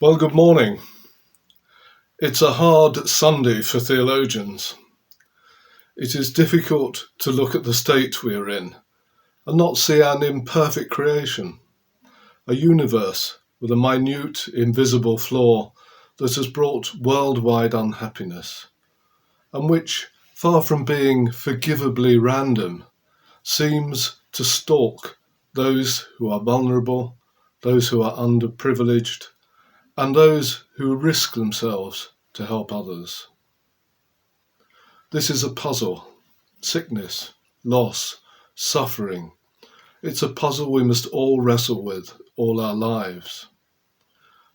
Well, good morning. It's a hard Sunday for theologians. It is difficult to look at the state we are in and not see an imperfect creation, a universe with a minute, invisible flaw that has brought worldwide unhappiness, and which, far from being forgivably random, seems to stalk those who are vulnerable, those who are underprivileged, and those who risk themselves to help others. This is a puzzle. Sickness, loss, suffering. It's a puzzle we must all wrestle with all our lives.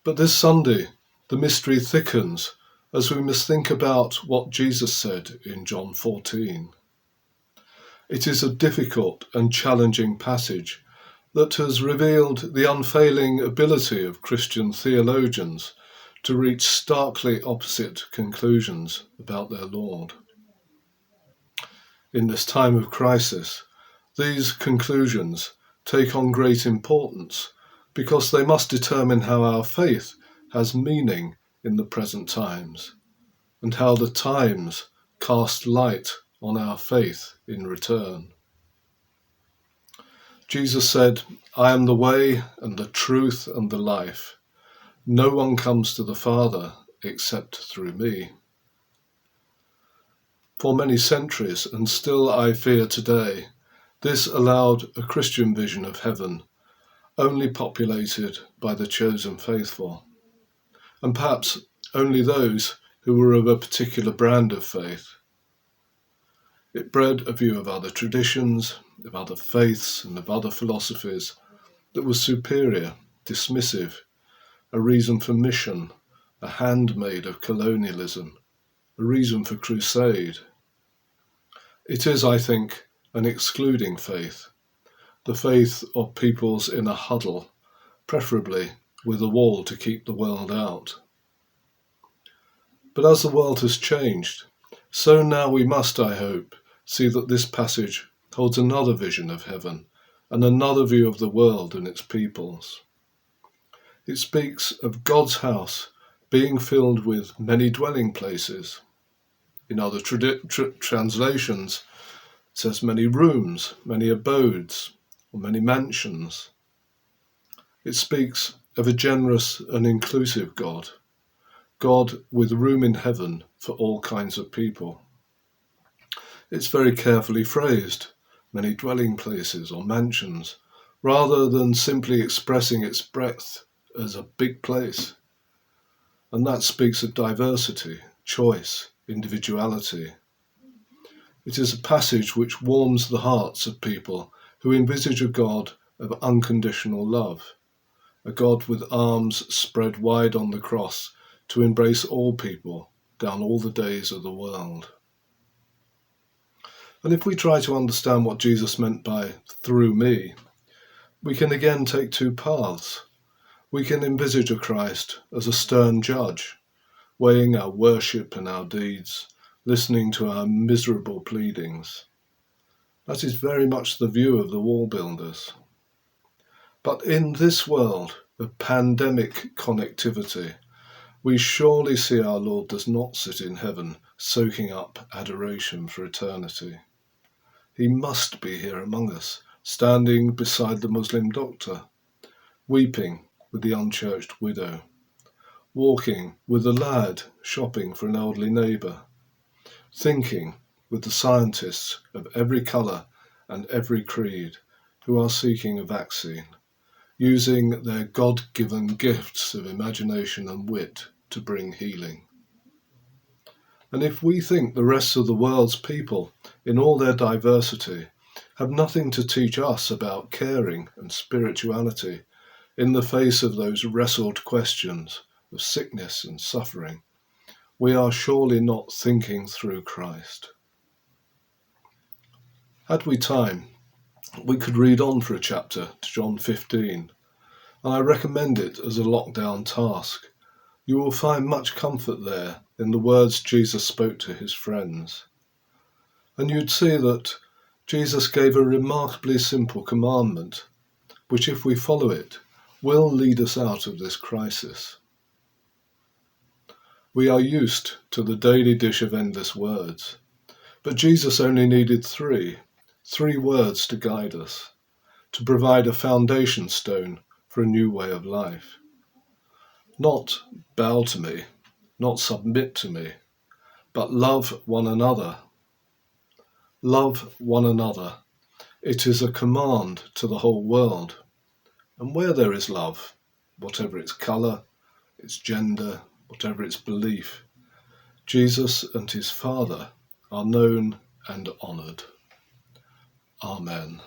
But this Sunday, the mystery thickens as we must think about what Jesus said in John 14. It is a difficult and challenging passage that has revealed the unfailing ability of Christian theologians to reach starkly opposite conclusions about their Lord. In this time of crisis, these conclusions take on great importance because they must determine how our faith has meaning in the present times and how the times cast light on our faith in return. Jesus said, "I am the way and the truth and the life. No one comes to the Father except through me." For many centuries, and still I fear today, this allowed a Christian vision of heaven only populated by the chosen faithful, and perhaps only those who were of a particular brand of faith. It bred a view of other traditions, of other faiths, and of other philosophies that was superior, dismissive, a reason for mission, a handmaid of colonialism, a reason for crusade. It is, I think, an excluding faith, the faith of peoples in a huddle, preferably with a wall to keep the world out. But as the world has changed, so now we must, I hope, see that this passage holds another vision of heaven and another view of the world and its peoples. It speaks of God's house being filled with many dwelling places. In other translations, it says many rooms, many abodes, or many mansions. It speaks of a generous and inclusive God, God with room in heaven for all kinds of people. It's very carefully phrased, many dwelling places or mansions, rather than simply expressing its breadth as a big place. And that speaks of diversity, choice, individuality. It is a passage which warms the hearts of people who envisage a God of unconditional love, a God with arms spread wide on the cross to embrace all people down all the days of the world. And if we try to understand what Jesus meant by "through me," we can again take two paths. We can envisage a Christ as a stern judge, weighing our worship and our deeds, listening to our miserable pleadings. That is very much the view of the wall builders. But in this world of pandemic connectivity, we surely see our Lord does not sit in heaven soaking up adoration for eternity. He must be here among us, standing beside the Muslim doctor, weeping with the unchurched widow, walking with the lad shopping for an elderly neighbour, thinking with the scientists of every colour and every creed who are seeking a vaccine, using their God-given gifts of imagination and wit to bring healing. And if we think the rest of the world's people, in all their diversity, have nothing to teach us about caring and spirituality in the face of those wrestled questions of sickness and suffering, we are surely not thinking through Christ. Had we time, we could read on for a chapter to John 15, and I recommend it as a lockdown task. You will find much comfort there in the words Jesus spoke to his friends. And you'd see that Jesus gave a remarkably simple commandment, which if we follow it, will lead us out of this crisis. We are used to the daily dish of endless words, but Jesus only needed three words to guide us, to provide a foundation stone for a new way of life. Not bow to me, not submit to me, but love one another. Love one another. It is a command to the whole world. And where there is love, whatever its colour, its gender, whatever its belief, Jesus and his Father are known and honoured. Amen.